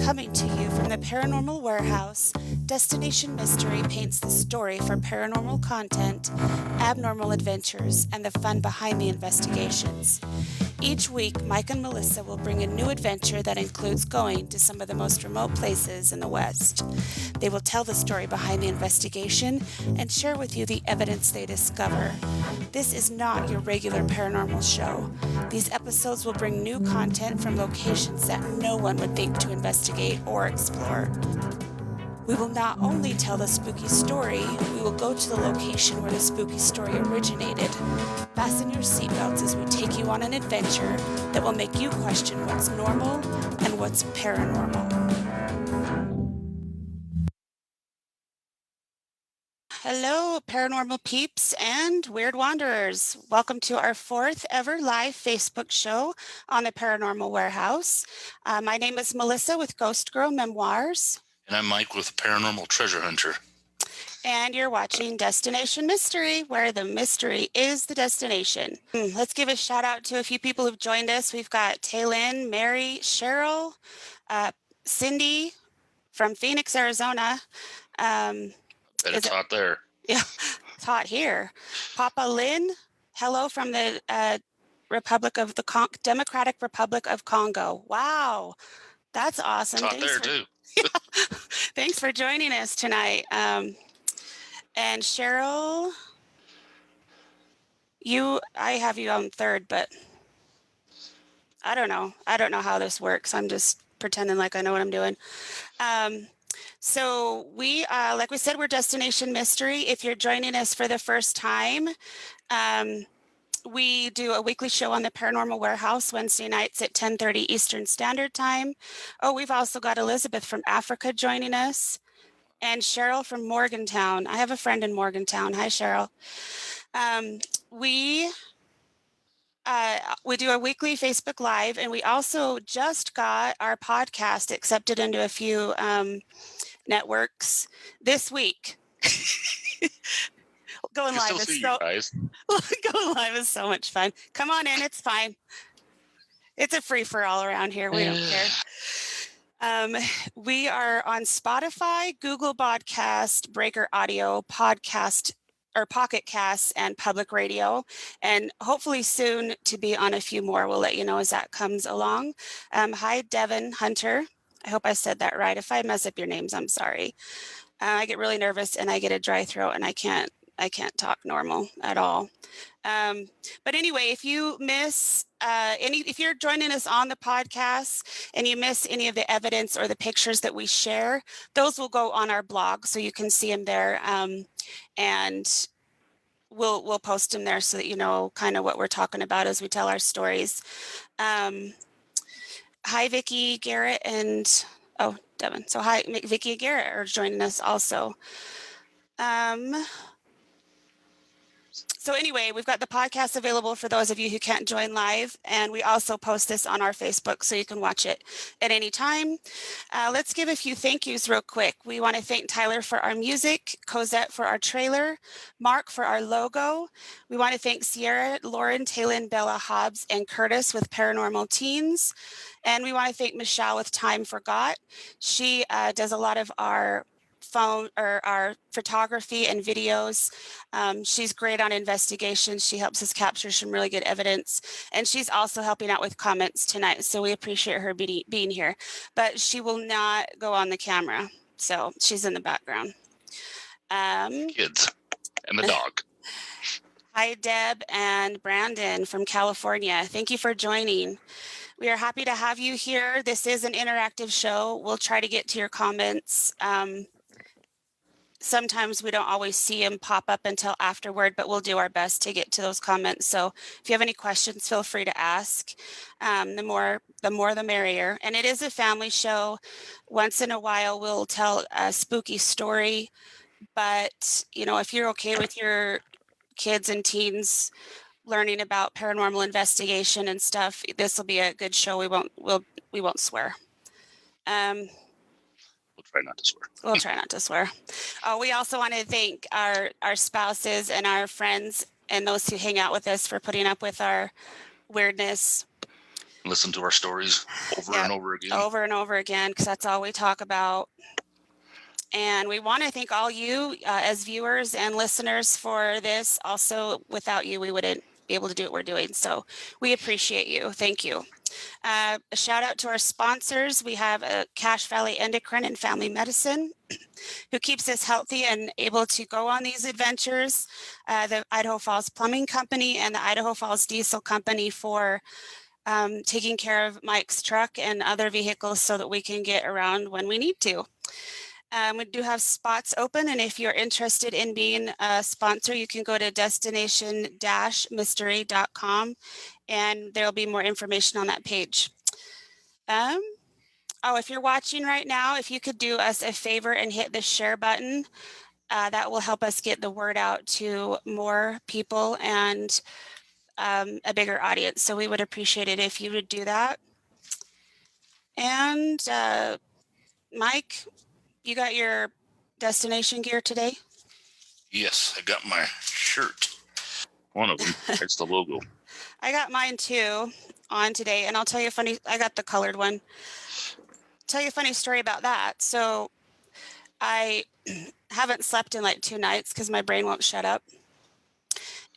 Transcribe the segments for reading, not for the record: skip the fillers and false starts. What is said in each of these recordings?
Coming to you from the Paranormal Warehouse, Destination Mystery paints the story for paranormal content, abnormal adventures, and the fun behind the investigations. Each week, Mike and Melissa will bring a new adventure that includes going to some of the most remote places in the West. They will tell the story behind the investigation and share with you the evidence they discover. This is not your regular paranormal show. These episodes will bring new content from locations that no one would think to investigate or explore. We will not only tell the spooky story, we will go to the location where the spooky story originated. Fasten your seatbelts as we take you on an adventure that will make you question what's normal and what's paranormal. Hello, paranormal peeps and weird wanderers. Welcome to our fourth ever live Facebook show on the Paranormal Warehouse. My name is Melissa with Ghost Girl Memoirs. And I'm Mike with Paranormal Treasure Hunter. And you're watching Destination Mystery, where the mystery is the destination. Let's give a shout out to a few people who've joined us. We've got Taylin, Mary, Cheryl, Cindy from Phoenix, Arizona. Bet it's hot there. Yeah, it's hot here. Papa Lynn, hello from the Democratic Republic of Congo. Wow, that's awesome. It's hot there too. Thanks for joining us tonight. And Cheryl, I have you on third, but I don't know. I don't know how this works. I'm just pretending like I know what I'm doing. So we, like we said, we're Destination Mystery. If you're joining us for the first time, we do a weekly show on the Paranormal Warehouse Wednesday nights at 10:30 Eastern Standard Time. Oh, we've also got Elizabeth from Africa joining us and Cheryl from Morgantown. I have a friend in Morgantown. Hi, Cheryl. We do a weekly Facebook Live, and we also just got our podcast accepted into a few networks this week. Going live is so much fun. Come on in, it's fine. It's a free for all around here. We don't care. We are on Spotify, Google Podcast, Breaker Audio, Podcast or Pocket Casts, and Public Radio, and hopefully soon to be on a few more. We'll let you know as that comes along. Hi, Devin Hunter. I hope I said that right. If I mess up your names, I'm sorry. I get really nervous and I get a dry throat and I can't talk normal at all. But anyway, if you miss if you're joining us on the podcast and you miss any of the evidence or the pictures that we share, those will go on our blog so you can see them there. And we'll post them there so that you know kind of what we're talking about as we tell our stories. Hi, Vicki, Garrett, and Devin. So hi, Vicki and Garrett are joining us also. So anyway, we've got the podcast available for those of you who can't join live, and we also post this on our Facebook so you can watch it at any time. Let's give a few thank yous real quick. We want to thank Tyler for our music, Cosette for our trailer, Mark for our logo. We want to thank Sierra, Lauren, Taylin, Bella, Hobbs, and Curtis with Paranormal Teens. And we want to thank Michelle with Time Forgot. She does a lot of our phone or our photography and videos. She's great on investigations. She helps us capture some really good evidence, and she's also helping out with comments tonight, so we appreciate her being here, but she will not go on the camera, so she's in the background. Kids and the dog. Hi, Deb and Brandon from California. Thank you for joining. We are happy to have you here. This is an interactive show. We'll try to get to your comments. Sometimes we don't always see them pop up until afterward, but we'll do our best to get to those comments. So if you have any questions, feel free to ask. The more the merrier. And it is a family show. Once in a while, we'll tell a spooky story. But, you know, if you're okay with your kids and teens learning about paranormal investigation and stuff, this will be a good show. We won't swear. We'll try not to swear. We'll try not to swear. We also want to thank our spouses and our friends and those who hang out with us for putting up with our weirdness. Listen to our stories over and over again. Over and over again, because that's all we talk about. And we want to thank all you as viewers and listeners for this. Also, without you, we wouldn't be able to do what we're doing. So we appreciate you. Thank you. A shout out to our sponsors. We have Cache Valley Endocrine and Family Medicine, who keeps us healthy and able to go on these adventures. The Idaho Falls Plumbing Company and the Idaho Falls Diesel Company for taking care of Mike's truck and other vehicles so that we can get around when we need to. We do have spots open, and if you're interested in being a sponsor, you can go to destination-mystery.com, and there'll be more information on that page. If you're watching right now, if you could do us a favor and hit the share button, that will help us get the word out to more people and a bigger audience. So we would appreciate it if you would do that. And Mike, you got your destination gear today? Yes, I got my shirt. One of them. It's the logo. I got mine too on today, and I'll tell you I got the colored one. Tell you a funny story about that. So I haven't slept in like 2 nights because my brain won't shut up.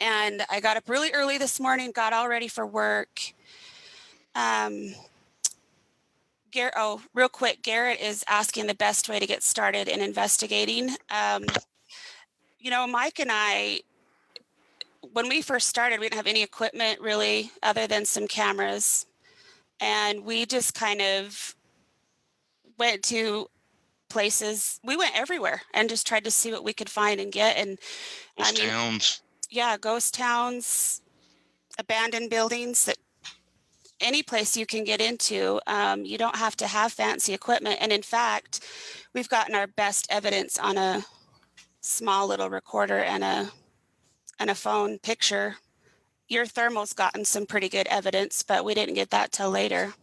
And I got up really early this morning, got all ready for work. Real quick, Garrett is asking the best way to get started in investigating. Mike and I, when we first started, we didn't have any equipment really other than some cameras. And we just kind of went to places. We went everywhere and just tried to see what we could find and get. And towns. Yeah, ghost towns, abandoned buildings, that any place you can get into. You don't have to have fancy equipment. And in fact, we've gotten our best evidence on a small little recorder and a phone picture. Your thermal's gotten some pretty good evidence, but we didn't get that till later.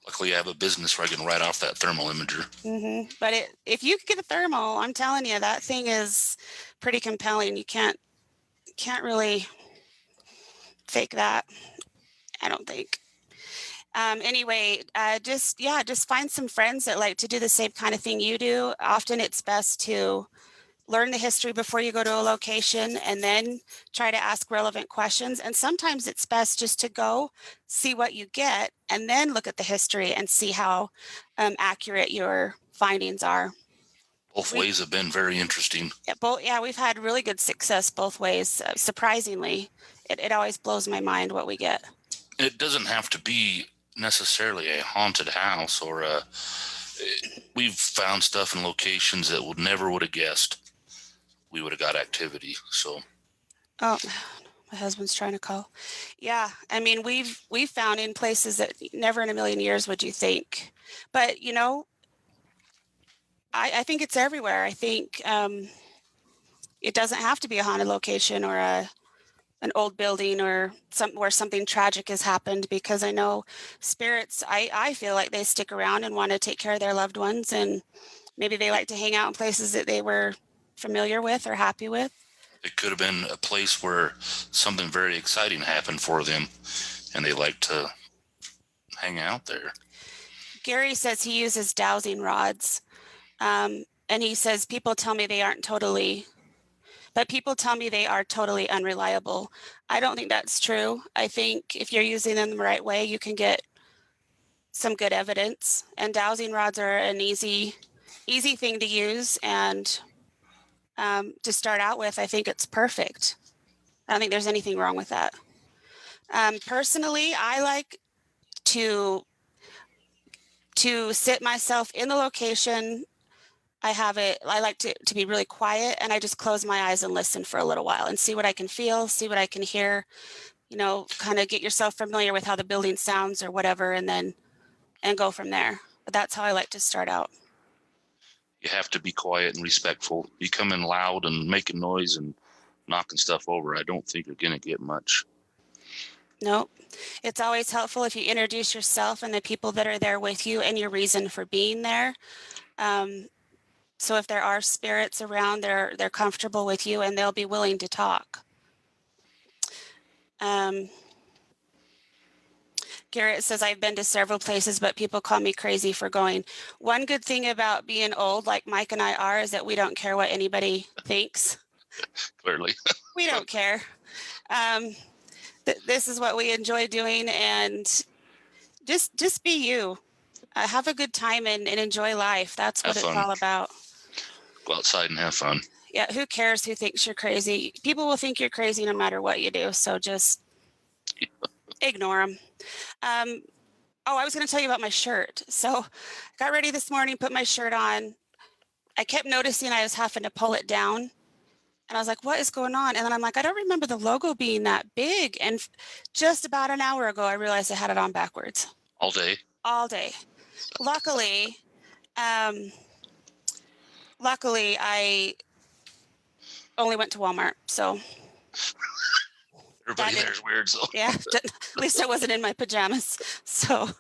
Luckily, I have a business where I can write off that thermal imager. Mm-hmm. But if you could get a thermal, I'm telling you, that thing is pretty compelling. You can't really fake that, I don't think. Anyway, just find some friends that like to do the same kind of thing you do. Often it's best to learn the history before you go to a location and then try to ask relevant questions. And sometimes it's best just to go see what you get and then look at the history and see how accurate your findings are. Both ways have been very interesting. We've had really good success both ways. Surprisingly, it always blows my mind what we get. It doesn't have to be necessarily a haunted house or we've found stuff in locations that never would have guessed we would have got activity. So. Oh, my husband's trying to call. Yeah, I mean, we've found in places that never in a million years would you think. But, I think it's everywhere. I think it doesn't have to be a haunted location or an old building or where something tragic has happened, because I know spirits, I feel like they stick around and want to take care of their loved ones, and maybe they like to hang out in places that they were familiar with or happy with. It could have been a place where something very exciting happened for them and they like to hang out there. Gary says he uses dowsing rods. And he says, people tell me they are totally unreliable. I don't think that's true. I think if you're using them the right way, you can get some good evidence. And dowsing rods are an easy thing to use. And to start out with, I think it's perfect. I don't think there's anything wrong with that. Personally, I like to sit myself in the location. I like to be really quiet, and I just close my eyes and listen for a little while and see what I can feel, see what I can hear, kind of get yourself familiar with how the building sounds or whatever, and go from there. But that's how I like to start out. You have to be quiet and respectful. You come in loud and making noise and knocking stuff over, I don't think you're going to get much. Nope. It's always helpful if you introduce yourself and the people that are there with you and your reason for being there. So if there are spirits around, they're comfortable with you and they'll be willing to talk. Garrett says, I've been to several places, but people call me crazy for going. One good thing about being old, like Mike and I are, is that we don't care what anybody thinks. Clearly. We don't care. This is what we enjoy doing, and just be you. Have a good time and enjoy life. That's what Have it's fun. all about. Go outside and have fun. Yeah, who cares who thinks you're crazy? People will think you're crazy no matter what you do, so just ignore them. Oh, I was going to tell you about my shirt. So I got ready this morning, put my shirt on. I kept noticing I was having to pull it down. And I was like, what is going on? And then I'm like, I don't remember the logo being that big. And just about an hour ago, I realized I had it on backwards. All day? All day. Luckily, I only went to Walmart. So Everybody there's weird. So yeah, at least I wasn't in my pajamas. So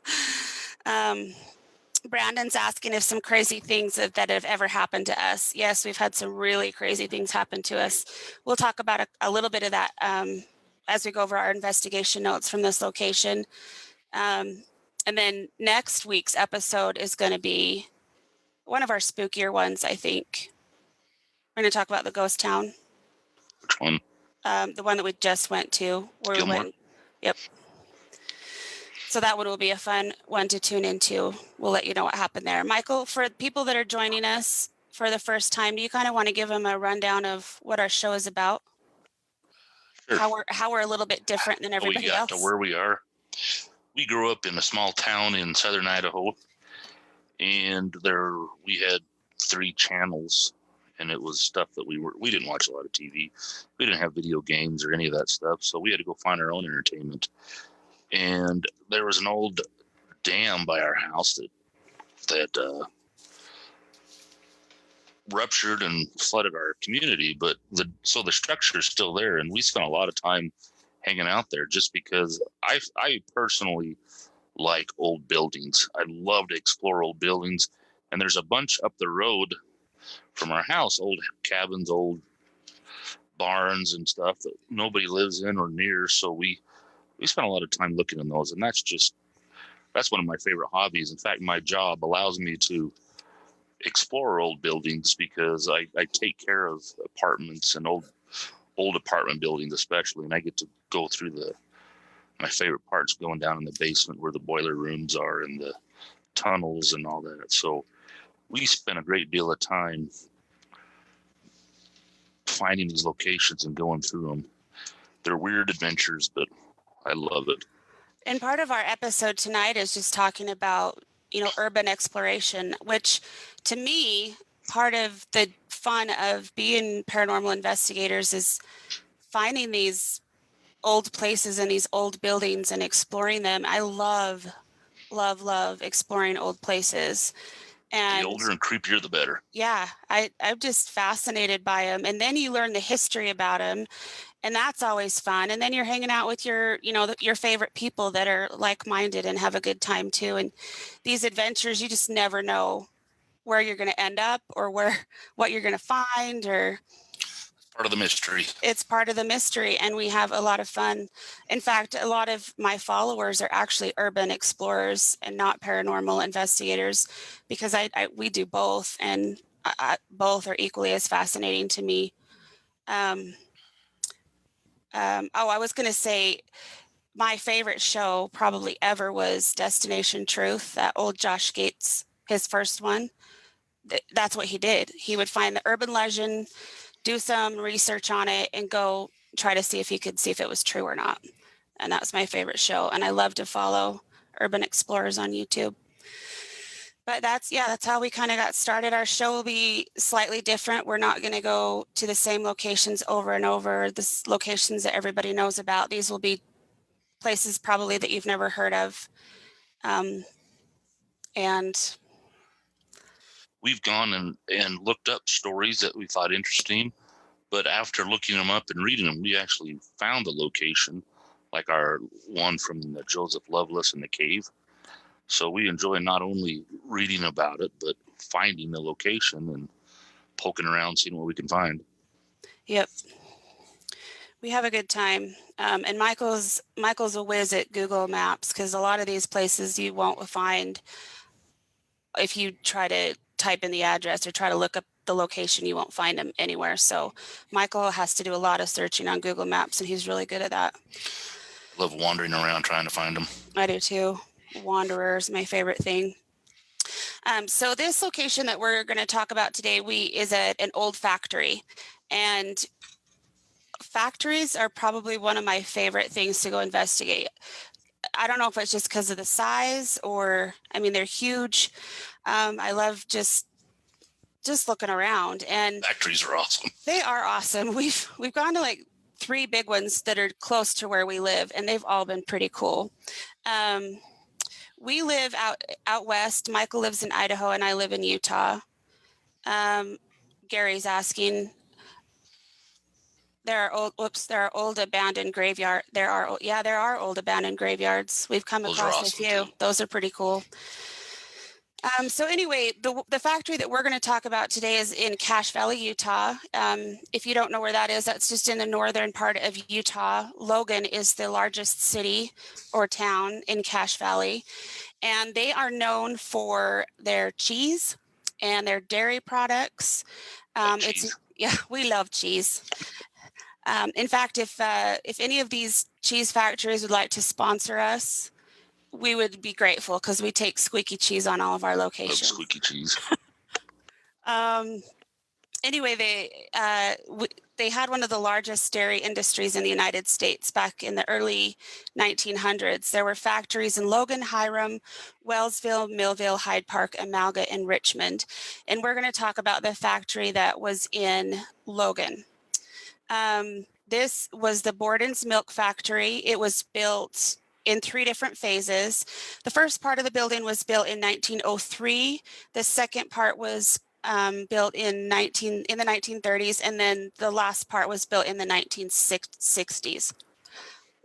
Brandon's asking if some crazy things that have ever happened to us. Yes, we've had some really crazy things happen to us. We'll talk about a little bit of that as we go over our investigation notes from this location. And then next week's episode is going to be one of our spookier ones, I think. We're going to talk about the ghost town. Which one? The one that we just went to. Where Gilmore? we went. Yep. So that one will be a fun one to tune into. We'll let you know what happened there. Michael, for people that are joining us for the first time, do you kind of want to give them a rundown of what our show is about? Sure. How we're a little bit different than everybody else? To where we are. We grew up in a small town in southern Idaho, and there we had 3 channels, and it was stuff that we didn't watch a lot of TV. We didn't have video games or any of that stuff, so we had to go find our own entertainment. And there was an old dam by our house that ruptured and flooded our community, but the structure is still there, and we spent a lot of time hanging out there just because I personally like old buildings. I love to explore old buildings, and there's a bunch up the road from our house, old cabins, old barns and stuff that nobody lives in or near, so we spent a lot of time looking in those, and that's one of my favorite hobbies. In fact, my job allows me to explore old buildings because I take care of apartments and old apartment buildings especially, and I get to go through my favorite parts, going down in the basement where the boiler rooms are and the tunnels and all that. So we spent a great deal of time finding these locations and going through them. They're weird adventures, but I love it. And part of our episode tonight is just talking about, urban exploration, which to me, part of the fun of being paranormal investigators is finding these old places and these old buildings and exploring them. I love, love, love exploring old places. And the older and creepier, the better. Yeah, I'm just fascinated by them. And then you learn the history about them. And that's always fun. And then you're hanging out with your favorite people that are like-minded and have a good time too. And these adventures, you just never know where you're going to end up or what you're going to find, or part of the mystery. It's part of the mystery, and we have a lot of fun. In fact, a lot of my followers are actually urban explorers and not paranormal investigators, because we do both, and both are equally as fascinating to me. I was going to say my favorite show probably ever was Destination Truth, that old Josh Gates, his first one. That's what he did. He would find the urban legend, do some research on it, and go try to see if he could see if it was true or not. And that was my favorite show. And I love to follow urban explorers on YouTube. But that's how we kind of got started. Our show will be slightly different. We're not going to go to the same locations over and over, the locations that everybody knows about. These will be places probably that you've never heard of. And we've gone and looked up stories that we thought interesting, but after looking them up and reading them, we actually found the location, like our one from the Joseph Lovelace in the cave. So we enjoy not only reading about it, but finding the location and poking around, seeing what we can find. Yep. We have a good time. And Michael's a whiz at Google Maps because a lot of these places you won't find if you try to type in the address or try to look up the location, you won't find them anywhere. So Michael has to do a lot of searching on Google Maps, and he's really good at that. Love wandering around trying to find them. I do too. Wanderers, my favorite thing. So this location that we're going to talk about today, is an old factory, and factories are probably one of my favorite things to go investigate. I don't know if it's just because of the size or, I mean, they're huge. I love just looking around, and Factories are awesome. they are awesome. We've gone to like 3 big ones that are close to where we live, and they've all been pretty cool. We live out west. Michael lives in Idaho, and I live in Utah. Gary's asking. There are old abandoned graveyard. There are old abandoned graveyards. We've come across a few. Those are pretty cool. So anyway, the factory that we're going to talk about today is in Cache Valley, Utah. If you don't know where that is, that's just in the northern part of Utah. Logan is the largest city or town in Cache Valley, and they are known for their cheese and their dairy products. We love cheese. In fact, if any of these cheese factories would like to sponsor us, we would be grateful because we take squeaky cheese on all of our locations. Love squeaky cheese. Anyway, they had one of the largest dairy industries in the United States back in the early 1900s. There were factories in Logan, Hiram, Wellsville, Millville, Hyde Park, Amalga, and Richmond. And we're going to talk about the factory that was in Logan. This was the Borden's Milk Factory. It was built in 3 different phases. The first part of the building was built in 1903. The second part was built in the 1930s, and then the last part was built in the 1960s.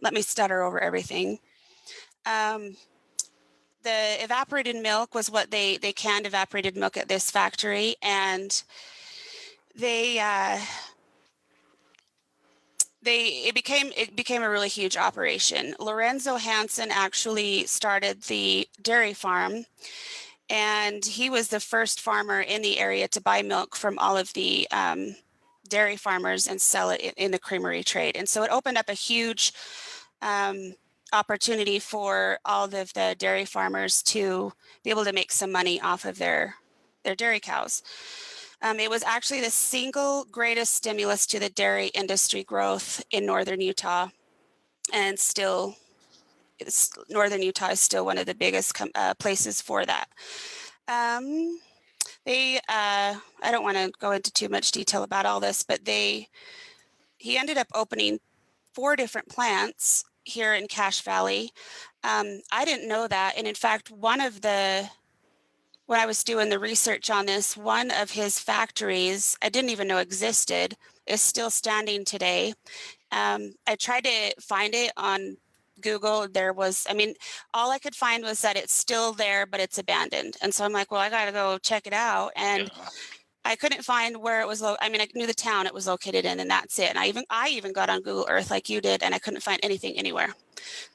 Let me stutter over everything. The evaporated milk was what they canned evaporated milk at this factory, and it became a really huge operation. Lorenzo Hansen actually started the dairy farm, and he was the first farmer in the area to buy milk from all of the dairy farmers and sell it in the creamery trade. And so it opened up a huge opportunity for all of the dairy farmers to be able to make some money off of their dairy cows. It was actually the single greatest stimulus to the dairy industry growth in northern Utah, and still, northern Utah is still one of the biggest places for that. I don't want to go into too much detail about all this, but he ended up opening 4 different plants here in Cache Valley. I didn't know that, and in fact, when I was doing the research on this, one of his factories I didn't even know existed is still standing today. I tried to find it on Google. All I could find was that it's still there, but it's abandoned. And so I'm like, well, I got to go check it out. And I couldn't find where it was. I knew the town it was located in, and that's it. And I even got on Google Earth like you did, and I couldn't find anything anywhere.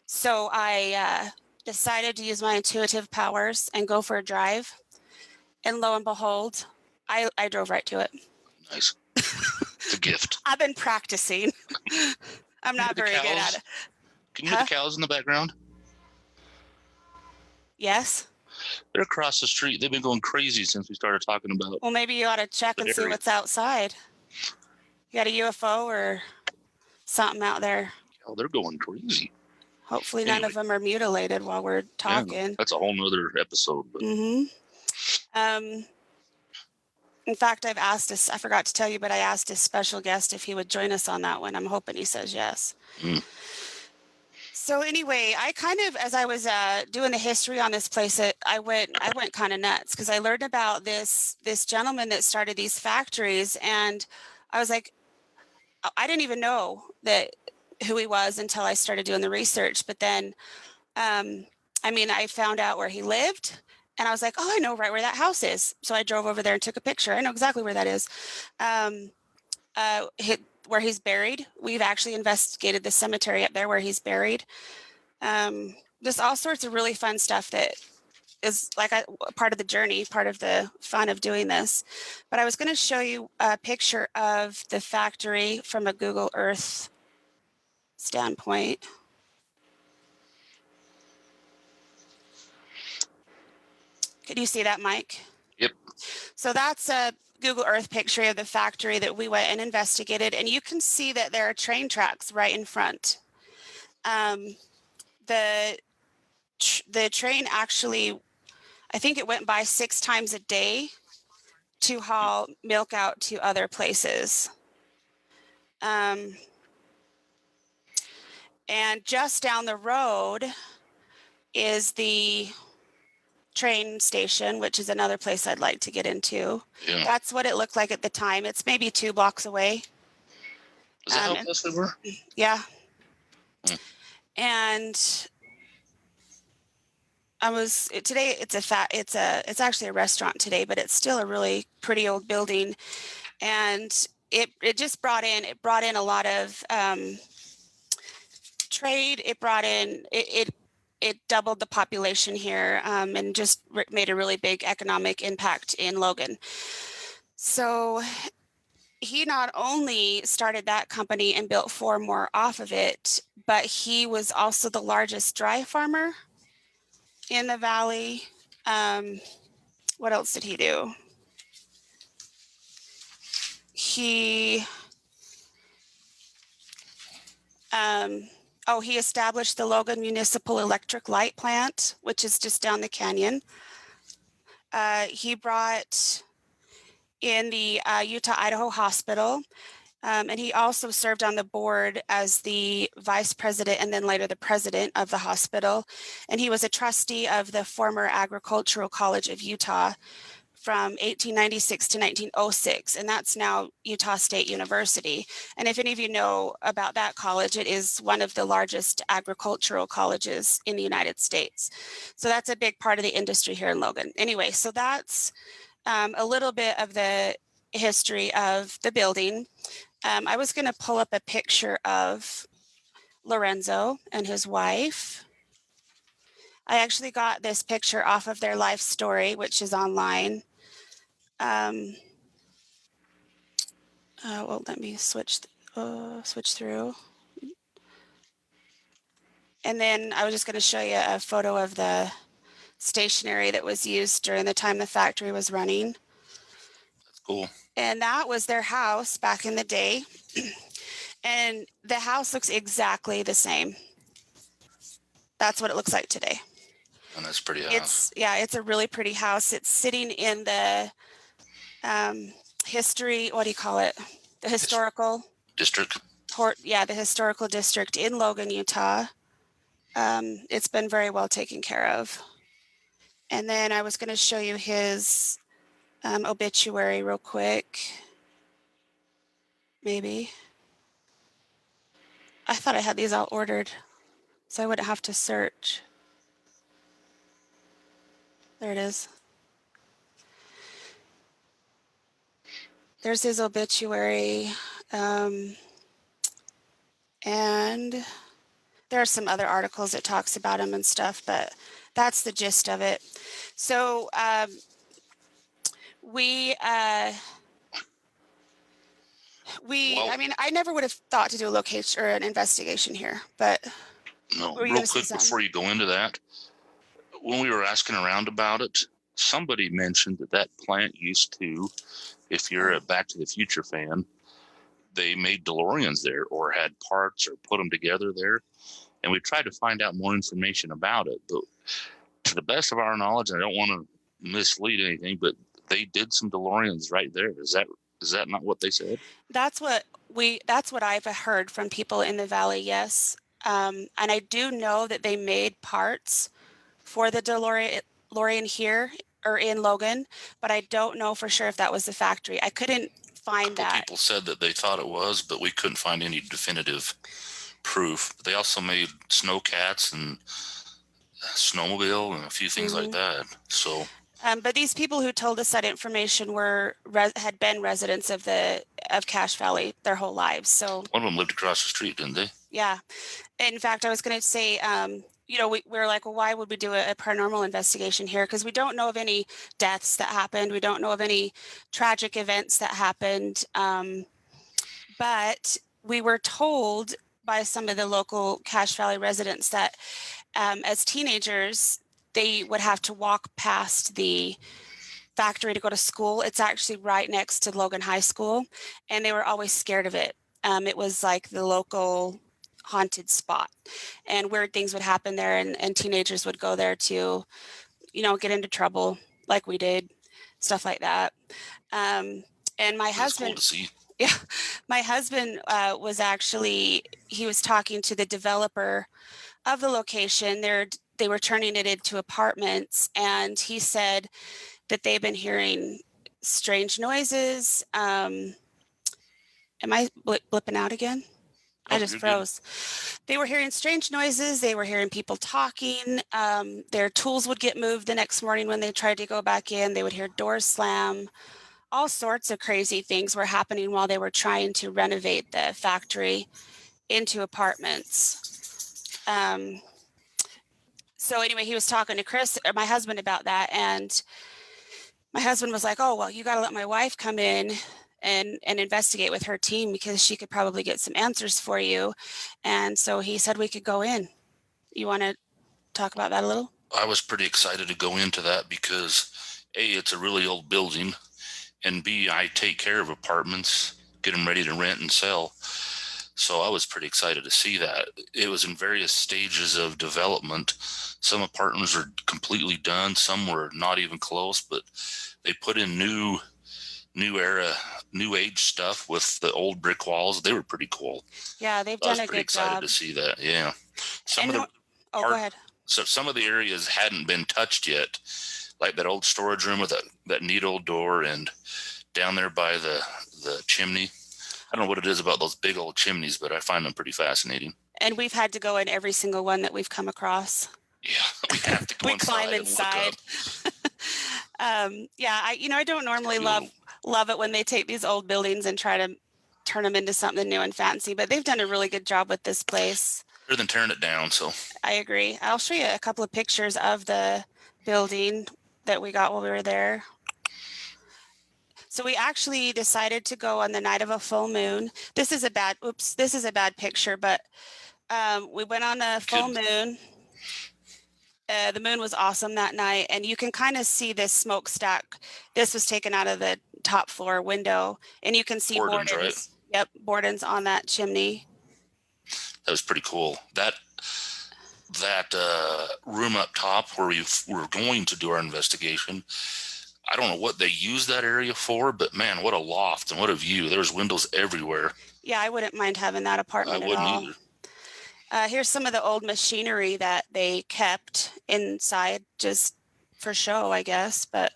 So I decided to use my intuitive powers and go for a drive. And lo and behold, I drove right to it. Nice. It's a gift. I've been practicing. I'm not very good at it. Can you hear the cows in the background? Yes. They're across the street. They've been going crazy since we started talking about. Well, maybe you ought to check and see what's outside. You got a UFO or something out there? Oh, they're going crazy. Hopefully none of them are mutilated while we're talking. Yeah, that's a whole nother episode. But. Mm-hmm. In fact, I forgot to tell you, but I asked a special guest if he would join us on that one. I'm hoping he says yes. So anyway, I kind of, as I was doing the history on this place, I went kind of nuts because I learned about this gentleman that started these factories, and I was like, I didn't even know who he was until I started doing the research. But then, I found out where he lived. And I was like, oh, I know right where that house is. So I drove over there and took a picture. I know exactly where that is. where he's buried. We've actually investigated the cemetery up there where he's buried. Just all sorts of really fun stuff that is like a part of the journey, part of the fun of doing this. But I was going to show you a picture of the factory from a Google Earth standpoint. Could you see that, Mike? Yep. So that's a Google Earth picture of the factory that we went and investigated, and you can see that there are train tracks right in front. The train actually, I think it went by 6 times a day to haul milk out to other places. And just down the road is the train station, which is another place I'd like to get into. Yeah. That's what it looked like at the time. It's maybe 2 blocks away. Is that how close we were? Yeah. And today it's actually a restaurant today, but it's still a really pretty old building. And it just brought in a lot of trade. It doubled the population here, and just made a really big economic impact in Logan. So he not only started that company and built 4 more off of it, but he was also the largest dry farmer in the valley. What else did he do? He he established the Logan Municipal Electric Light Plant, which is just down the canyon. He brought in the Utah-Idaho Hospital, and he also served on the board as the vice president and then later the president of the hospital. And he was a trustee of the former Agricultural College of Utah from 1896 to 1906, and that's now Utah State University. And if any of you know about that college, it is one of the largest agricultural colleges in the United States. So that's a big part of the industry here in Logan. Anyway, so that's a little bit of the history of the building. I was going to pull up a picture of Lorenzo and his wife. I actually got this picture off of their life story, which is online. Well, let me switch through. And then I was just going to show you a photo of the stationery that was used during the time the factory was running. That's cool. And that was their house back in the day. And the house looks exactly the same. That's what it looks like today. And that's pretty house. It's a really pretty house. It's sitting in the history, what do you call it? The historical district. The historical district in Logan, Utah. It's been very well taken care of. And then I was going to show you his obituary real quick. Maybe. I thought I had these all ordered, so I wouldn't have to search. There it is. There's his obituary. And there are some other articles that talks about him and stuff, but that's the gist of it. So I mean, I never would have thought to do a location or an investigation here, but no, real quick before you go into that, when we were asking around about it, somebody mentioned that plant used to, if you're a Back to the Future fan, they made DeLoreans there or had parts or put them together there. And we tried to find out more information about it. But to the best of our knowledge, I don't want to mislead anything, but they did some DeLoreans right there. Is that not what they said? That's what I've heard from people in the valley, yes. And I do know that they made parts for the DeLorean here or in Logan, but I don't know for sure if that was the factory. I couldn't find that. People said that they thought it was, but we couldn't find any definitive proof. They also made snowcats and snowmobile and a few things like that. So But these people who told us that information had been residents of Cache Valley their whole lives. So one of them lived across the street, didn't they? yeah. In fact, I was going to say, we're like, well, why would we do a paranormal investigation here? Because we don't know of any deaths that happened. We don't know of any tragic events that happened. But we were told by some of the local Cache Valley residents that as teenagers, they would have to walk past the factory to go to school. It's actually right next to Logan High School, and they were always scared of it. It was like the local haunted spot, and weird things would happen there, and teenagers would go there to, get into trouble like we did, stuff like that. And my husband, cool to see. Yeah, my husband he was talking to the developer of the location. They were turning it into apartments, and he said that they've been hearing strange noises. Am I blipping out again? I just froze. Good. They were hearing strange noises. They were hearing people talking. Their tools would get moved the next morning when they tried to go back in. They would hear doors slam. All sorts of crazy things were happening while they were trying to renovate the factory into apartments. So anyway, he was talking to Chris, or my husband, about that, and my husband was like, oh, well, you got to let my wife come in and investigate with her team, because she could probably get some answers for you. And so he said we could go in. You want to talk about that a little? I was pretty excited to go into that because A, it's a really old building, and B, I take care of apartments, get them ready to rent and sell. So I was pretty excited to see that. It was in various stages of development. Some apartments were completely done. Some were not even close, but they put in new era, new age stuff with the old brick walls. They were pretty cool. Yeah, they've done a good job. I was pretty excited to see that. Yeah. Go ahead. So some of the areas hadn't been touched yet, like that old storage room with that neat old door, and down there by the chimney. I don't know what it is about those big old chimneys, but I find them pretty fascinating. And we've had to go in every single one that we've come across. Yeah, we have to go we climb inside. I don't normally love it when they take these old buildings and try to turn them into something new and fancy, but they've done a really good job with this place. Better than tearing it down, so. I agree. I'll show you a couple of pictures of the building that we got while we were there. So we actually decided to go on the night of a full moon. This is a bad picture, but we went on a full moon. The moon was awesome that night, and you can kind of see this smokestack. This was taken out of the top floor window, and you can see Borden's, right? Yep, Borden's on that chimney. That was pretty cool. That room up top where we were going to do our investigation, I don't know what they use that area for, but man, what a loft and what a view. There's windows everywhere. Yeah, I wouldn't mind having that apartment at all. I wouldn't either. Here's some of the old machinery that they kept inside just for show, I guess, but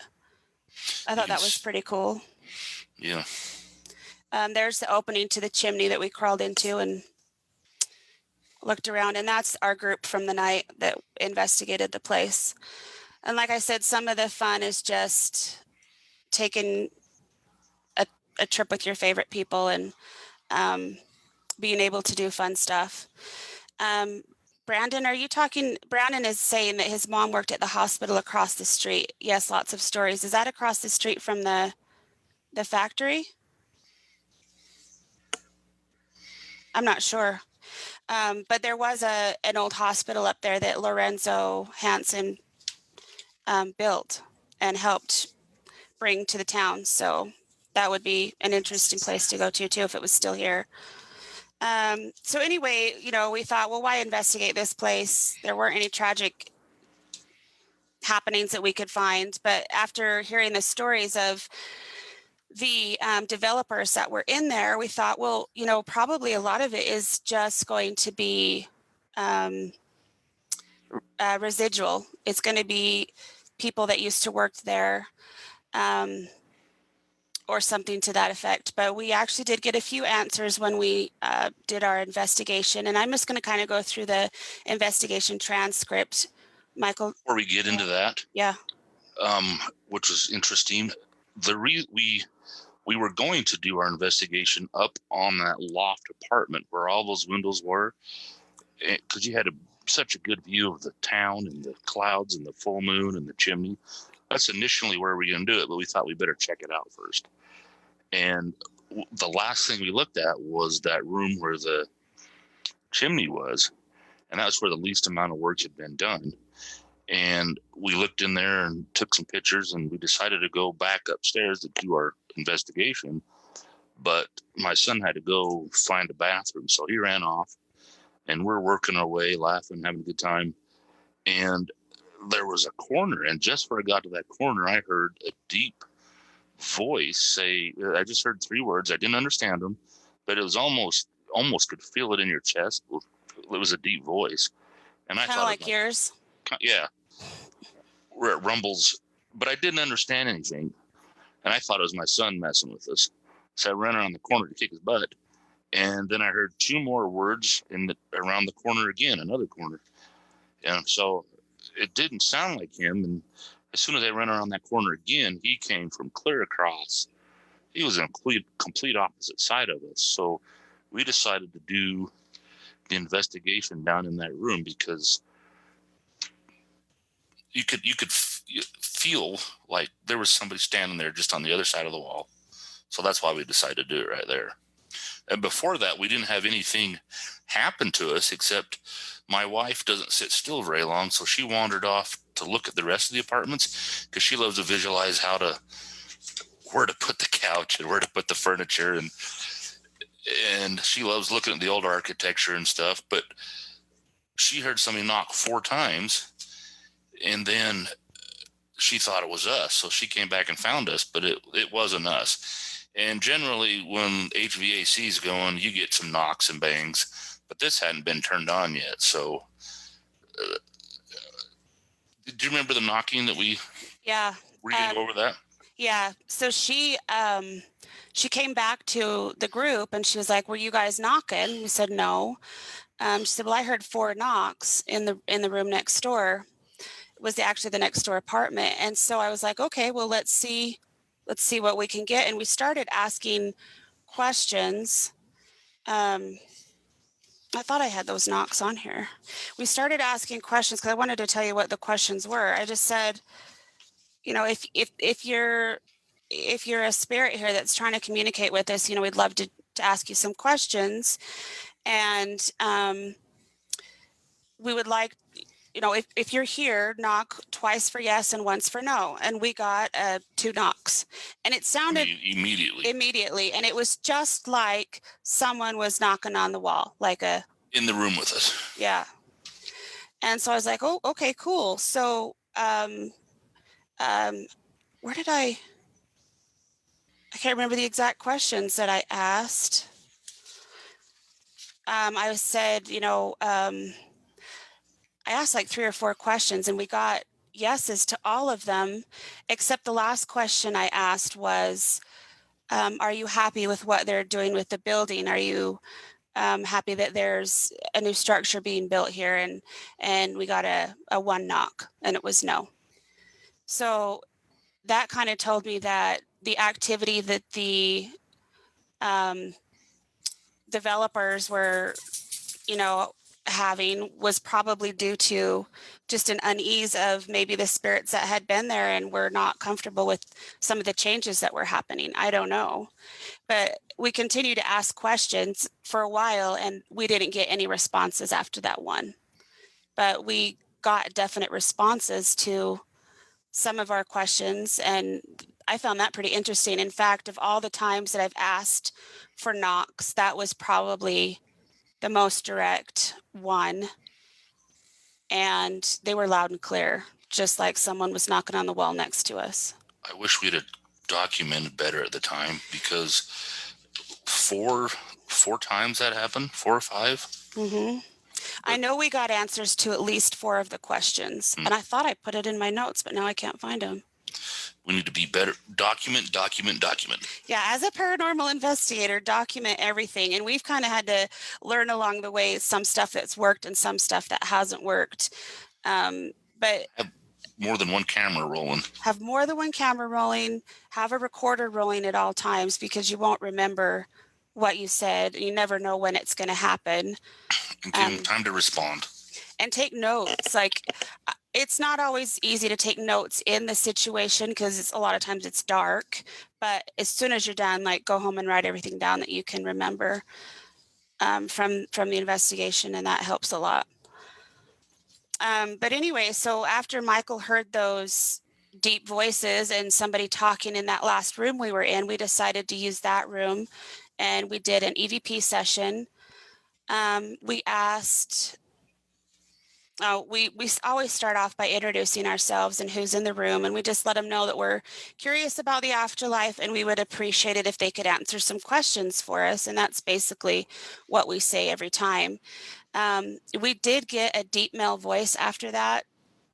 I thought that was pretty cool. Yeah. There's the opening to the chimney that we crawled into and looked around, and that's our group from the night that investigated the place. And like I said, some of the fun is just taking a trip with your favorite people and being able to do fun stuff. Brandon, Brandon is saying that his mom worked at the hospital across the street. Yes, lots of stories. Is that across the street from the factory? I'm not sure. But there was an old hospital up there that Lorenzo Hansen built and helped bring to the town. So that would be an interesting place to go to too if it was still here. So anyway, we thought, well, why investigate this place? There weren't any tragic happenings that we could find. But after hearing the stories of the developers that were in there, we thought, well, probably a lot of it is just going to be residual. It's going to be people that used to work there or something to that effect. But we actually did get a few answers when we did our investigation. And I'm just going to kind of go through the investigation transcript. Michael? Before we get into that? Yeah. which was interesting. We were going to do our investigation up on that loft apartment where all those windows were, because you had such a good view of the town and the clouds and the full moon and the chimney. That's initially where we were going to do it, but we thought we better check it out first. And the last thing we looked at was that room where the chimney was, and that's where the least amount of work had been done. And we looked in there and took some pictures, and we decided to go back upstairs to do our investigation. But my son had to go find a bathroom, so he ran off, and we're working our way, laughing, having a good time. And there was a corner, and just where I got to that corner, I heard a deep voice say, I just heard 3 words. I didn't understand them, but it was almost could feel it in your chest. It was a deep voice. And I Kind of like yours. Yeah. Where it rumbles, but I didn't understand anything. And I thought it was my son messing with us. So I ran around the corner to kick his butt. And then I heard 2 more words around the corner again, another corner. And so it didn't sound like him. And as soon as I ran around that corner again, he came from clear across. He was in a complete opposite side of us. So we decided to do the investigation down in that room because you could feel like there was somebody standing there just on the other side of the wall. So that's why we decided to do it right there. And before that, we didn't have anything happen to us, except my wife doesn't sit still very long. So she wandered off to look at the rest of the apartments because she loves to visualize where to put the couch and where to put the furniture. And she loves looking at the old architecture and stuff. But she heard somebody knock 4 times. And then she thought it was us. So she came back and found us, but it wasn't us. And generally when HVAC is going, you get some knocks and bangs, but this hadn't been turned on yet. So do you remember the knocking that Yeah. Were you over that? Yeah. So she came back to the group and she was like, "Were you guys knocking?" We said, "No." She said, "Well, I heard 4 knocks in the room next door." It was actually the next door apartment. And so I was like, "Okay, well, let's see what we can get." And we started asking questions. I thought I had those knocks on here. We started asking questions because I wanted to tell you what the questions were. I just said, if you're a spirit here that's trying to communicate with us, we'd love to ask you some questions. And we would like, if you're here, knock twice for yes and once for no. And we got 2 knocks, and it sounded immediately. And it was just like someone was knocking on the wall, in the room with us. Yeah. And so I was like, "Oh, okay, cool." So, where did I can't remember the exact questions that I asked. I said, I asked like 3 or 4 questions, and we got yeses to all of them, except the last question I asked was, "Are you happy with what they're doing with the building? Are you happy that there's a new structure being built here?" And we got a 1 knock, and it was no. So that kind of told me that the activity that the developers were, having was probably due to just an unease of maybe the spirits that had been there and were not comfortable with some of the changes that were happening. I don't know. But we continued to ask questions for a while, and we didn't get any responses after that one. But we got definite responses to some of our questions, and I found that pretty interesting. In fact, of all the times that I've asked for knocks, that was probably the most direct one. And they were loud and clear, just like someone was knocking on the wall next to us. I wish we'd have documented better at the time, because 4 times that happened, 4 or 5. Mm-hmm. I know we got answers to at least 4 of the questions, and I thought I put it in my notes, but now I can't find them. We need to be better. Document. Yeah, as a paranormal investigator, document everything. And we've kind of had to learn along the way some stuff that's worked and some stuff that hasn't worked. But more than one camera rolling. Have more than one camera rolling, have a recorder rolling at all times, because you won't remember what you said. You never know when it's going to happen. And give them time to respond. And take notes. Like, it's not always easy to take notes in the situation, because a lot of times it's dark. But as soon as you're done, like, go home and write everything down that you can remember from the investigation, and that helps a lot. But anyway, so after Michael heard those deep voices and somebody talking in that last room we were in, we decided to use that room, and we did an EVP session. We asked, we always start off by introducing ourselves and who's in the room, and we just let them know that we're curious about the afterlife, and we would appreciate it if they could answer some questions for us. And that's basically what we say every time. We did get a deep male voice after that,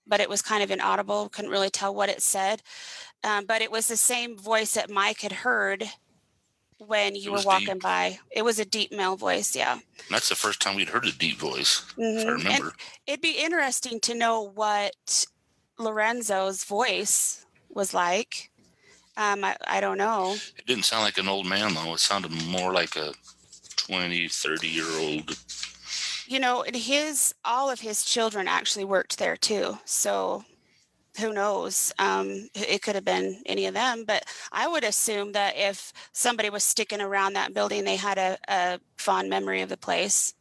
but it was kind of inaudible. Couldn't really tell what it said. But it was the same voice that Mike had heard when you were walking by. It was a deep male voice, yeah. That's the first time we'd heard a deep voice, if I remember. And it'd be interesting to know what Lorenzo's voice was like. I don't know. It didn't sound like an old man, though. It sounded more like a 20, 30-year-old. You know, and all of his children actually worked there too. So who knows? It could have been any of them, but I would assume that if somebody was sticking around that building, they had a fond memory of the place,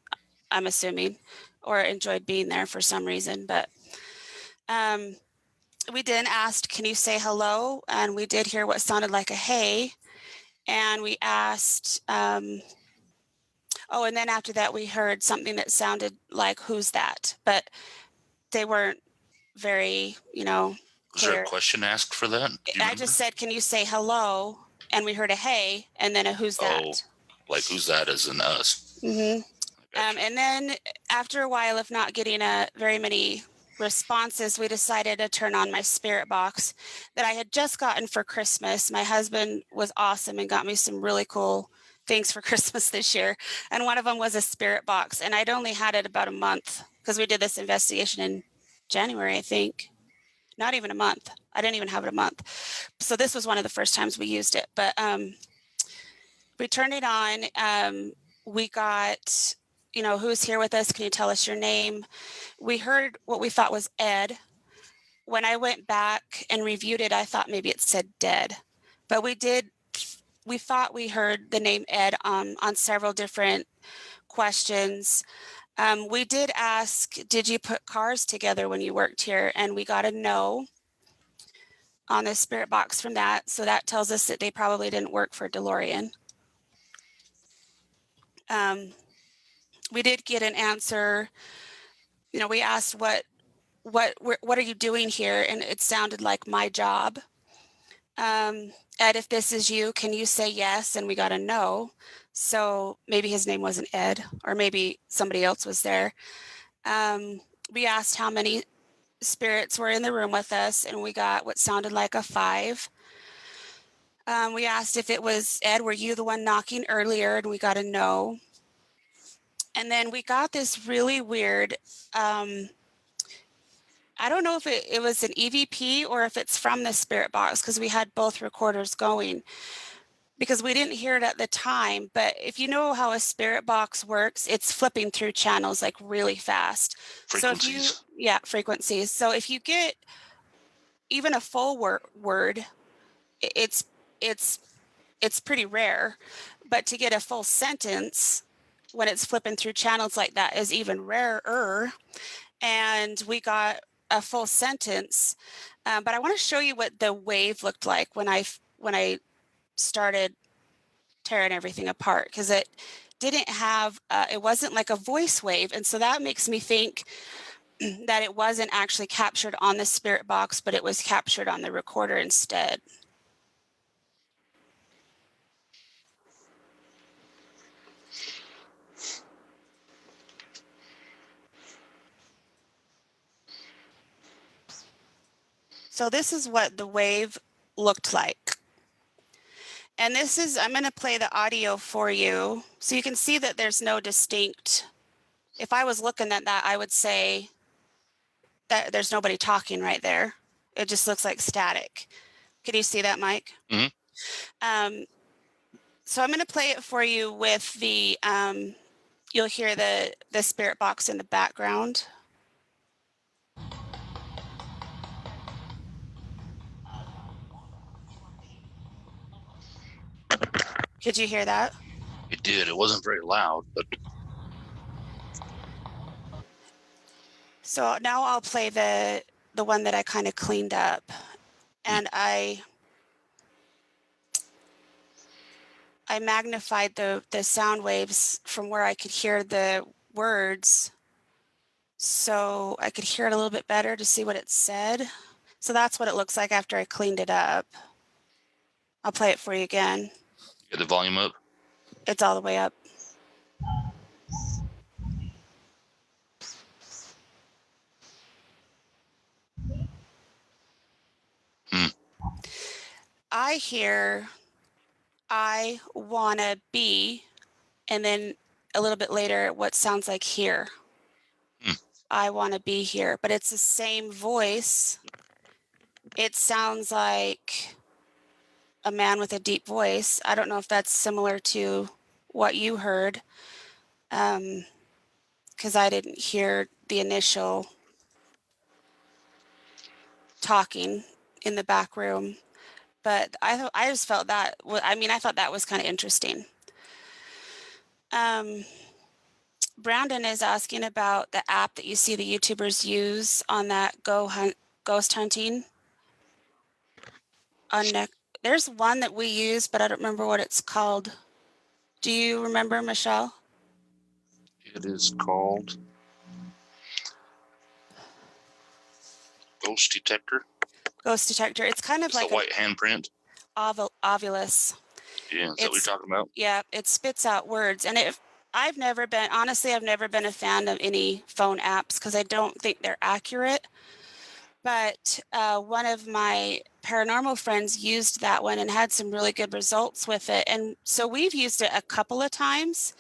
I'm assuming, or enjoyed being there for some reason. But we then asked, can you say hello? And we did hear what sounded like a hey. And we asked, and then after that, we heard something that sounded like, who's that? But they weren't very, Was there a question asked for that? I just said, can you say hello? And we heard a hey, and then a who's that? Oh, like who's that as in us. Mm-hmm. And then after a while of not getting very many responses, we decided to turn on my spirit box that I had just gotten for Christmas. My husband was awesome and got me some really cool things for Christmas this year. And one of them was a spirit box. And I'd only had it about a month, because we did this investigation in January, I think. Not even a month. I didn't even have it a month. So this was one of the first times we used it. But we turned it on. We got, who's here with us? Can you tell us your name? We heard what we thought was Ed. When I went back and reviewed it, I thought maybe it said dead. But we thought we heard the name Ed on several different questions. We did ask, did you put cars together when you worked here? And we got a no on the spirit box from that. So that tells us that they probably didn't work for DeLorean. We did get an answer. We asked, what are you doing here? And it sounded like my job. Ed, if this is you, can you say yes? And we got a no. So maybe his name wasn't Ed, or maybe somebody else was there. We asked how many spirits were in the room with us, and we got what sounded like a 5. We asked if it was Ed, were you the one knocking earlier? And we got a no. And then we got this really weird, I don't know if it was an EVP or if it's from the spirit box, because we had both recorders going, because we didn't hear it at the time. But if you know how a spirit box works, it's flipping through channels like really fast. Frequencies. Frequencies. So if you get even a full word, it's pretty rare. But to get a full sentence when it's flipping through channels like that is even rarer. And we got a full sentence. But I want to show you what the wave looked like when I started tearing everything apart, because it didn't have, it wasn't like a voice wave. And so that makes me think that it wasn't actually captured on the spirit box, but it was captured on the recorder instead. So this is what the wave looked like. And I'm going to play the audio for you so you can see that there's no distinct, if I was looking at that, I would say that there's nobody talking right there. It just looks like static. Can you see that, Mike? Mhm. So I'm going to play it for you with the, you'll hear the spirit box in the background. Could you hear that? It did. It wasn't very loud, but So now I'll play the one that I kind of cleaned up, and I magnified the sound waves from where I could hear the words, so I could hear it a little bit better to see what it said. So that's what it looks like after I cleaned it up. I'll play it for you again. get the volume up. It's all the way up. I hear I wanna be, and then a little bit later what sounds like here. I wanna be here, but it's the same voice. It sounds like a man with a deep voice. I don't know if that's similar to what you heard, because I didn't hear the initial talking in the back room. But I just felt that. I thought that was kind of interesting. Brandon is asking about the app that you see the YouTubers use on that ghost hunting. There's one that we use, but I don't remember what it's called. Do you remember, Michelle? It is called Ghost Detector. Ghost detector. It's kind of It's like the white handprint. Ovulus. Yeah, is that what you're talking about? Yeah, it spits out words. And I've never been a fan of any phone apps because I don't think they're accurate. But one of my paranormal friends used that one and had some really good results with it. And so we've used it a couple of times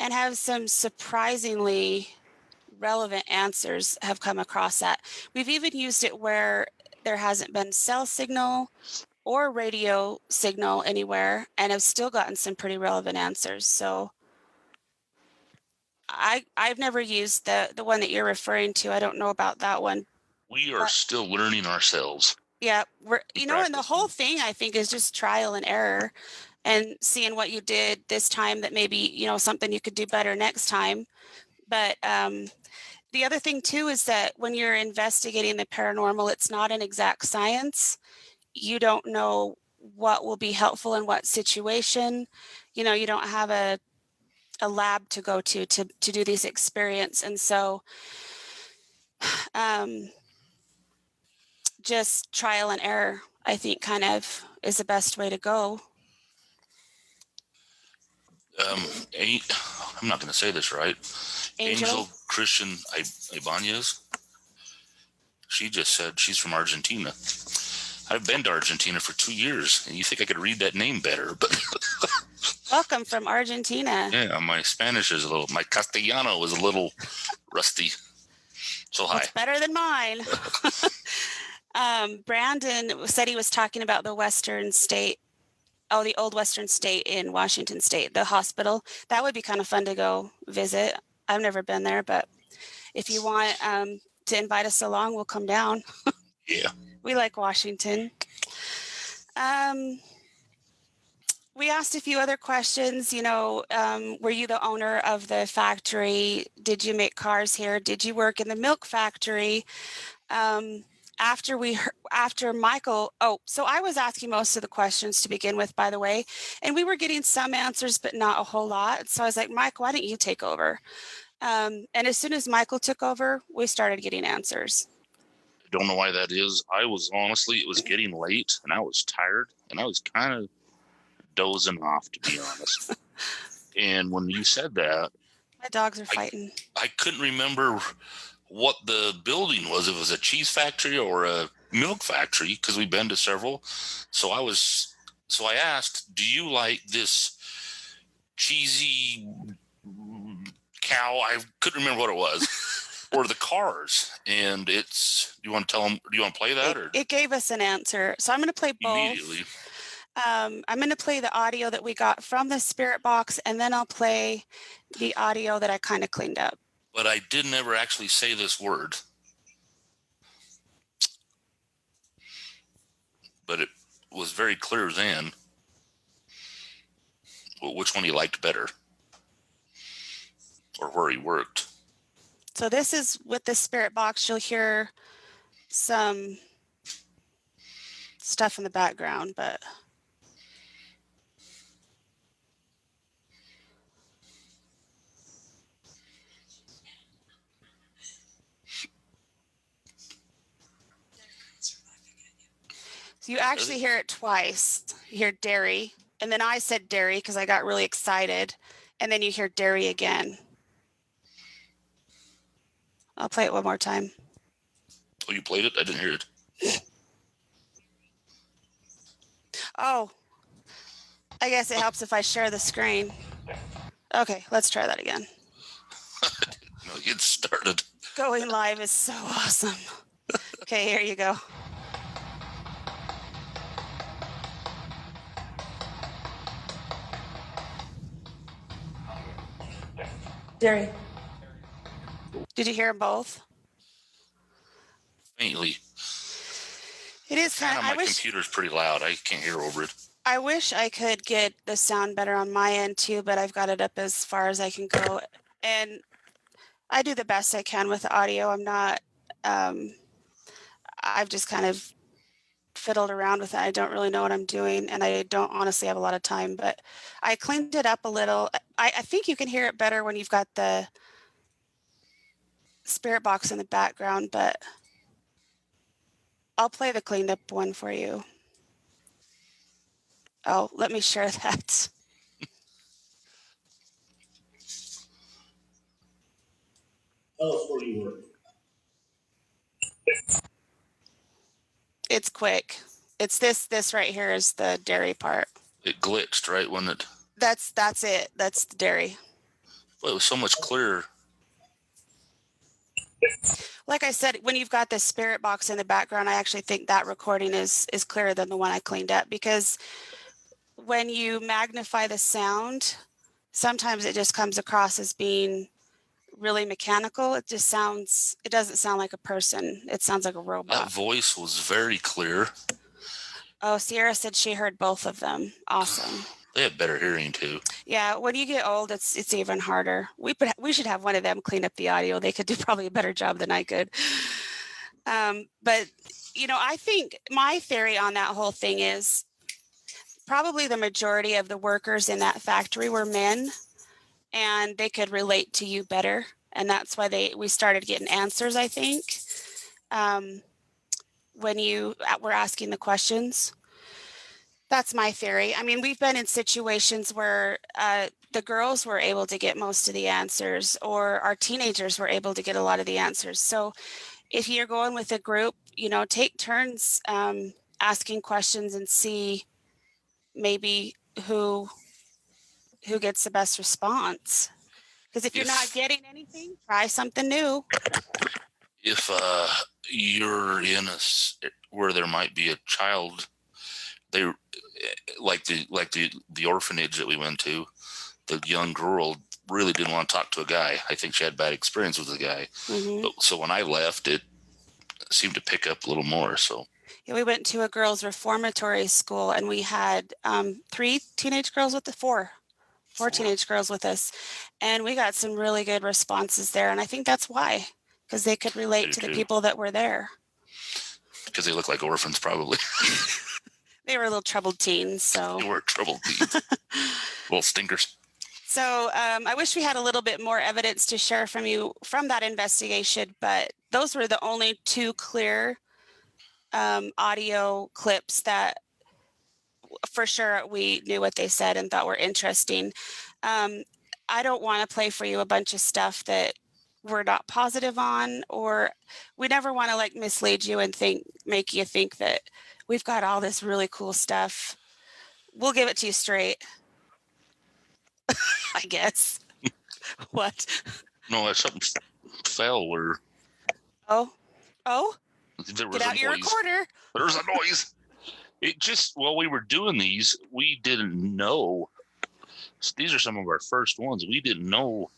and have some surprisingly relevant answers have come across that. We've even used it where there hasn't been cell signal or radio signal anywhere and have still gotten some pretty relevant answers. So I've never used the one that you're referring to. I don't know about that one. We are still learning ourselves. Yeah, and the whole thing I think is just trial and error and seeing what you did this time that maybe, something you could do better next time. But the other thing too is that when you're investigating the paranormal, it's not an exact science. You don't know what will be helpful in what situation. You don't have a lab to go to do these experiments. And so just trial and error, I think, kind of is the best way to go. I'm not going to say this right. Angel Christian Ibanez. She just said she's from Argentina. I've been to Argentina for 2 years, and you think I could read that name better, but welcome from Argentina. Yeah, my Spanish is my Castellano is a little rusty. So hi. It's better than mine. Brandon said he was talking about the Western State. Oh, the old Western State in Washington State, the hospital. That would be kind of fun to go visit. I've never been there, but if you want to invite us along, we'll come down. Yeah. We like Washington. We asked a few other questions. Were you the owner of the factory? Did you make cars here? Did you work in the milk factory? After Michael, so I was asking most of the questions to begin with, by the way, and we were getting some answers, but not a whole lot. So I was like, Mike, why don't you take over? And as soon as Michael took over, we started getting answers. I don't know why that is. It was getting late and I was tired and I was kind of dozing off, to be honest. And when you said that, my dogs are fighting. I couldn't remember what the building was. If it was a cheese factory or a milk factory, because we've been to several. So I asked, do you like this cheesy cow? I couldn't remember what it was. or the cars. And it's, you want to tell them, do you want to play that? It gave us an answer. So I'm going to play both. Immediately. I'm going to play the audio that we got from the spirit box, and then I'll play the audio that I kind of cleaned up. But I didn't ever actually say this word. But it was very clear then. Well, which one he liked better, or where he worked. So this is with the spirit box. You'll hear some stuff in the background, but so you actually hear it twice. You hear dairy, and then I said dairy because I got really excited, and then you hear dairy again. I'll play it one more time. Oh, you played it? I didn't hear it. Oh, I guess it helps if I share the screen. Okay, let's try that again. No, it started. Going live is so awesome. Okay, here you go. Dairy. Did you hear them both? Faintly. It is kind of. My computer's pretty loud. I can't hear over it. I wish I could get the sound better on my end too, but I've got it up as far as I can go, and I do the best I can with the audio. I'm not. I've just kind of fiddled around with it. I don't really know what I'm doing, and I don't honestly have a lot of time, but I cleaned it up a little. I think you can hear it better when you've got the spirit box in the background, but I'll play the cleaned up one for you. Oh, let me share that. Tell us where you work. It's quick. It's this right here is the dairy part. It glitched, right? When it. That's it. That's the dairy. Well, it was so much clearer. Like I said, when you've got the spirit box in the background, I actually think that recording is clearer than the one I cleaned up, because when you magnify the sound, sometimes it just comes across as being really mechanical. It doesn't sound like a person. It sounds like a robot. That voice was very clear. Oh, Sierra said she heard both of them. Awesome. They have better hearing too. Yeah, when you get old, it's even harder. We should have one of them clean up the audio. They could do probably a better job than I could. But I think my theory on that whole thing is probably the majority of the workers in that factory were men, and they could relate to you better, and that's why we started getting answers, I think, when you were asking the questions. That's my theory. I mean, we've been in situations where the girls were able to get most of the answers, or our teenagers were able to get a lot of the answers. So if you're going with a group, take turns asking questions and see maybe who gets the best response. Because if you're not getting anything, try something new. If you're in where there might be a child, they like the orphanage that we went to, the young girl really didn't want to talk to a guy. I think she had bad experience with the guy. Mm-hmm. So when I left, it seemed to pick up a little more. So yeah, we went to a girls' reformatory school, and we had 3 teenage girls with four teenage girls with us, and we got some really good responses there. And I think that's why, because they could relate to the people that were there. Because they look like orphans, probably. They were little troubled teens, so. They were troubled teens. Little stinkers. So I wish we had a little bit more evidence to share from you from that investigation, but those were the only 2 clear audio clips that for sure we knew what they said and thought were interesting. I don't want to play for you a bunch of stuff that we're not positive on, or we never want to mislead you and make you think that we've got all this really cool stuff. We'll give it to you straight. I guess. What? No, that's something. fell where Oh, there was get a out your noise. recorder. There was a noise. It just, while we were doing these, we didn't know. These are some of our first ones. We didn't know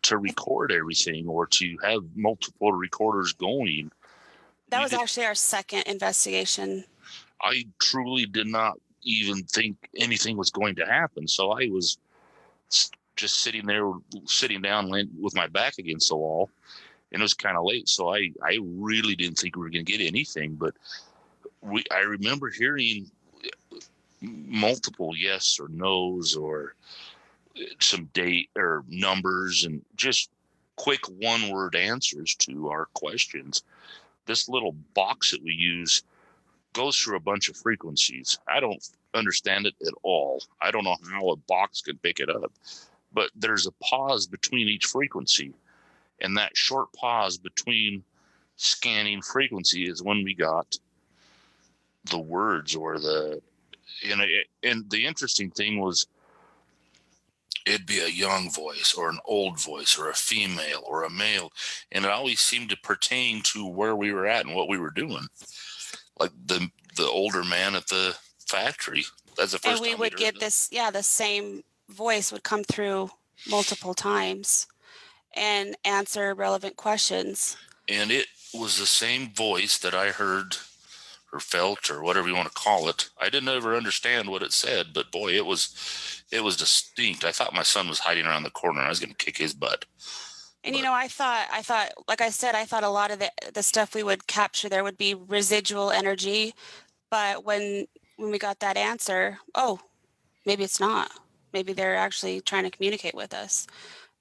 to record everything or to have multiple recorders going. That was actually our second investigation. I truly did not even think anything was going to happen. So I was just sitting down with my back against the wall, and it was kind of late. So I really didn't think we were going to get anything, but I remember hearing multiple yes or no's or some date or numbers and just quick one-word answers to our questions. This little box that we use goes through a bunch of frequencies. I don't understand it at all. I don't know how a box could pick it up, but there's a pause between each frequency, and that short pause between scanning frequency is when we got the words or and the interesting thing was it'd be a young voice or an old voice or a female or a male, and it always seemed to pertain to where we were at and what we were doing. Like the older man at the factory. That's the first time. And we would get this, the same voice would come through multiple times and answer relevant questions. And it was the same voice that I heard or felt or whatever you want to call it. I didn't ever understand what it said, but boy, it was distinct. I thought my son was hiding around the corner and I was going to kick his butt. And, I thought, like I said, I thought a lot of the stuff we would capture there would be residual energy. But when we got that answer, oh, maybe it's not. Maybe they're actually trying to communicate with us.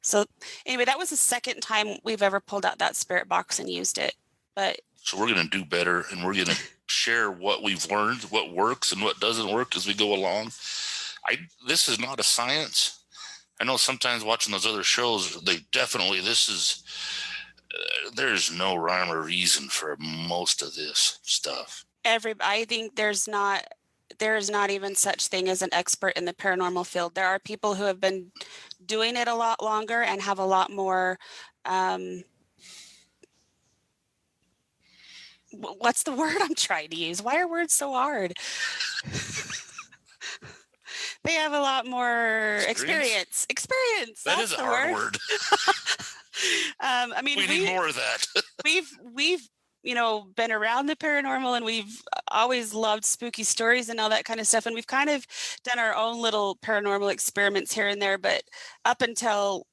So anyway, that was the second time we've ever pulled out that spirit box and used it. So we're going to do better, and we're going to share what we've learned, what works and what doesn't work as we go along. This is not a science. I know sometimes watching those other shows, there's no rhyme or reason for most of this stuff. I think there is not even such thing as an expert in the paranormal field. There are people who have been doing it a lot longer and have a lot more, what's the word I'm trying to use? Why are words so hard? They have a lot more experience. That is a hard word. We need more of that. We've been around the paranormal, and we've always loved spooky stories and all that kind of stuff. And we've kind of done our own little paranormal experiments here and there. But up until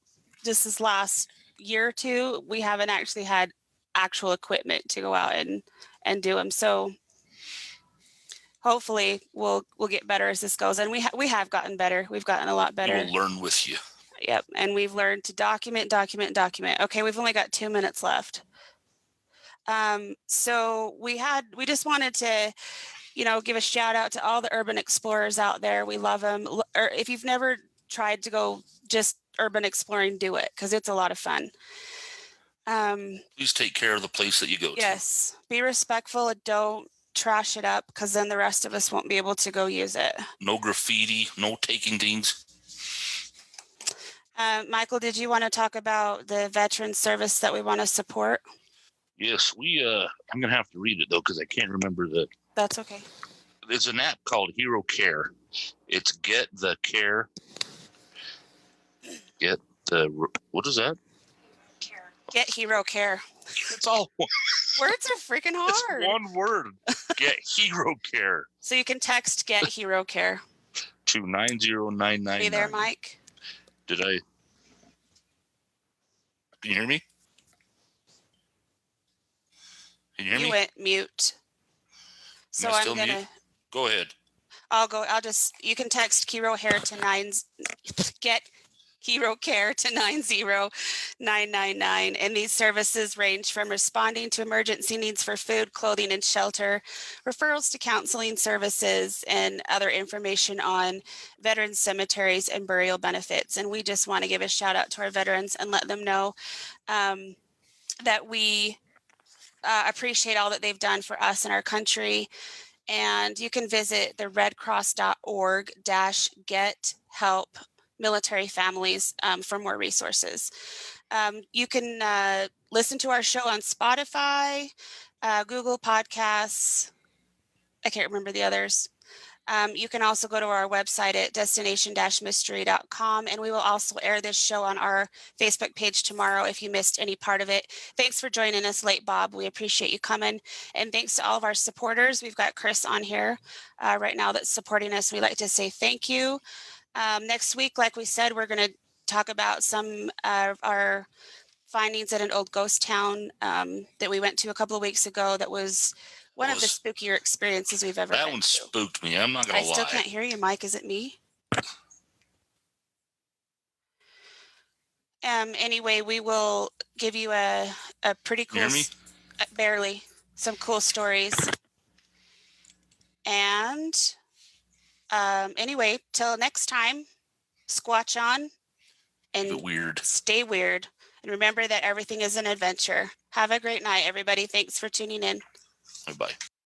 just this last year or two, we haven't actually had actual equipment to go out and do them. So hopefully we'll get better as this goes. And we have gotten better. We've gotten a lot better. We'll learn with you. Yep. And we've learned to document. Okay, we've only got 2 minutes left. So we just wanted to, give a shout out to all the urban explorers out there. We love them. Or if you've never tried to go just urban exploring, do it, because it's a lot of fun. Please take care of the place that you go to. Yes. Be respectful. Don't trash it up, because then the rest of us won't be able to go use it. No graffiti, no taking things. Michael, did you want to talk about the veteran service that we want to support? Yes, I'm going to have to read it, though, because I can't remember the... That's okay. There's an app called Hero Care. It's Get the Care. What is that? Get Hero Care. It's all... Words are freaking hard. It's one word. Get Hero Care. So you can text Get Hero Care to 90999. Be there, Mike? Did I... Can you hear me? Can you hear me? You went mute. So I'm going to... Go ahead. You can text Hero Care to Get Hero Care to 90999. And these services range from responding to emergency needs for food, clothing, and shelter, referrals to counseling services, and other information on veterans cemeteries and burial benefits. And we just want to give a shout out to our veterans and let them know that we appreciate all that they've done for us and our country. And you can visit the redcross.org-get help military families for more resources. You can listen to our show on Spotify, Google Podcasts. I can't remember the others. You can also go to our website at destination-mystery.com, and we will also air this show on our Facebook page tomorrow if you missed any part of it. Thanks for joining us late, Bob. We appreciate you coming. And thanks to all of our supporters. We've got Chris on here right now that's supporting us. We'd like to say thank you. Next week, like we said, we're going to talk about some of our findings at an old ghost town that we went to a couple of weeks ago. That was one of the spookier experiences we've ever been to. That one spooked me. I'm not going to lie. I still can't hear you, Mike. Is it me? Anyway, we will give you a pretty cool, hear me? Barely, some cool stories. And anyway, till next time, squatch on and stay weird. And remember that everything is an adventure. Have a great night, everybody. Thanks for tuning in. Bye-bye.